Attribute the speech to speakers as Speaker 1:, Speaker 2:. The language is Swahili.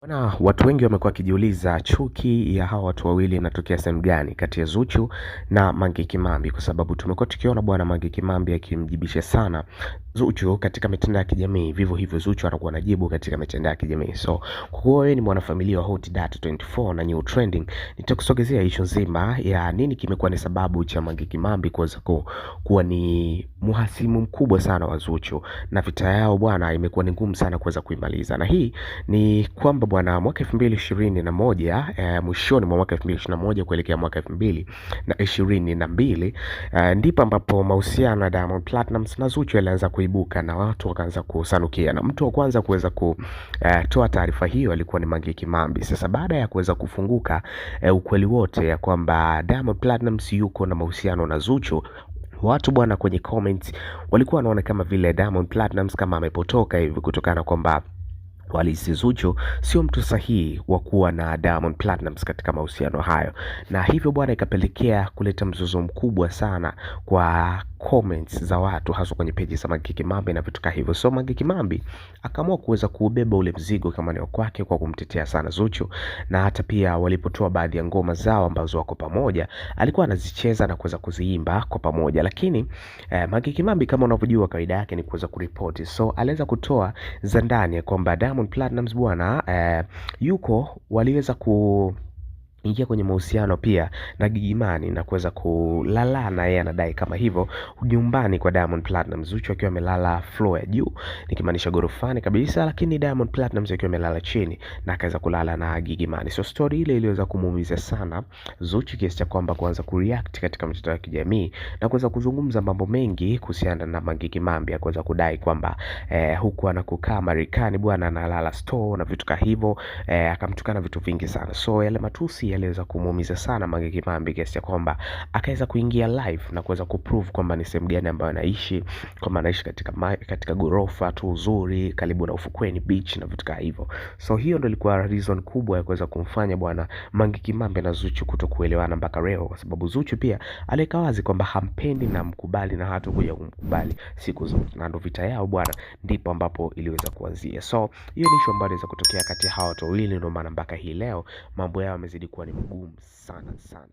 Speaker 1: Bwana, watu wengi wamekuwa wakijiuliza chuki ya hawa watu wawili inatokea sehemu gani kati ya Zuchu na Mange Kimambi, kwa sababu tumekuwa tukiona bwana Mange Kimambi akimjibisha sana Zuchu katika mitandao ya kijamii, vivyo hivyo Zuchu anakuwa anajibu katika mitandao ya kijamii. So kwa kuwa wewe ni mwanafamilia wa Hot Data 24 na New Trending, nitakusogezea issue nzima ya nini kimekuwa ni sababu cha Mange Kimambi kuweza kuwa ni muhasimu mkubwa sana wa Zuchu, na vita yao bwana imekuwa ni ngumu sana kuweza kuimaliza. Na hii ni kwamba bwana mwaka 2021 mwishoni mwa mwaka 2021 kuelekea mwaka 2022 ndipo ambapo mahusiano ya Diamond Platnumz na Zuchu yalianza kuibuka na watu wakaanza kusanukia, na mtu wa kwanza kuweza kutoa taarifa hiyo alikuwa ni Mange Kimambi. Sasa baada ya kuweza kufunguka ukweli wote ya kwamba Diamond Platnumz yuko na mahusiano na Zuchu, watu bwana kwenye comments walikuwa wanaona kama vile Diamond Platnumz kama amepotoka hivi, kutokana kwamba walihisi Zuchu sio mtu sahihi wa kuwa na Diamond Platnumz katika mahusiano hayo, na hivyo bwana ikapelekea kuleta mzozo mkubwa sana kwa comments za watu, hasa kwenye page za Mange Kimambi na vitu kama hivyo. So Mange Kimambi akaamua kuweza kubeba ule mzigo kama ni kwake kwa kumtetea sana Zuchu, na hata pia walipotoa baadhi ya ngoma zao ambazo wako pamoja alikuwa anazicheza na kuweza kuziimba kwa pamoja. Lakini Mange Kimambi kama unavyojua kawaida yake ni kuweza kuripoti, so aliweza kutoa za ndani ya kwamba Diamond Platnumz bwana yuko waliweza ingia kwenye mahusiano pia na Gigy Money na kuweza kulala na yeye anadai kama hivyo nyumbani kwa Diamond Platnumz, Zuchu akiwa amelala floor ya juu nikimaanisha gorofani kabisa, lakini Diamond Platnumz akiwa amelala chini na akaweza kulala na Gigy Money. So story ile iliweza kumuumiza sana Zuchu kiasi cha kwamba kuanza kureact katika mitandao ya kijamii na kuweza kuzungumza mambo mengi kuhusiana na Mange Kimambi, akaweza kudai kwamba huku anakukaa Marekani bwana analala store na vitu kama hivyo, akamtukana vitu vingi sana. So yale matusi aliweza kumuumiza sana Mange Kimambi kiasi cha kwamba akaweza kuingia live na kuweza kuprove kwamba ni sehemu gani ambayo anaishi, kwamba anaishi katika gorofa tu nzuri karibu na ufukweni beach na vitu kama hivyo. So hiyo ndio ilikuwa reason kubwa ya kuweza kumfanya bwana Mange Kimambi na Zuchu kutokuelewana mpaka leo, kwa sababu Zuchu pia aliweka wazi kwamba hampendi na mkubali na hata kuja kumkubali siku zote, na ndio vita yao bwana ndipo ambapo iliweza kuanzia. So hiyo ni issue ambayo inaweza kutokea kati ya hao watu wawili, ndio maana mpaka hii leo mambo yao yamezidi kuwa ni mgumu sana sana.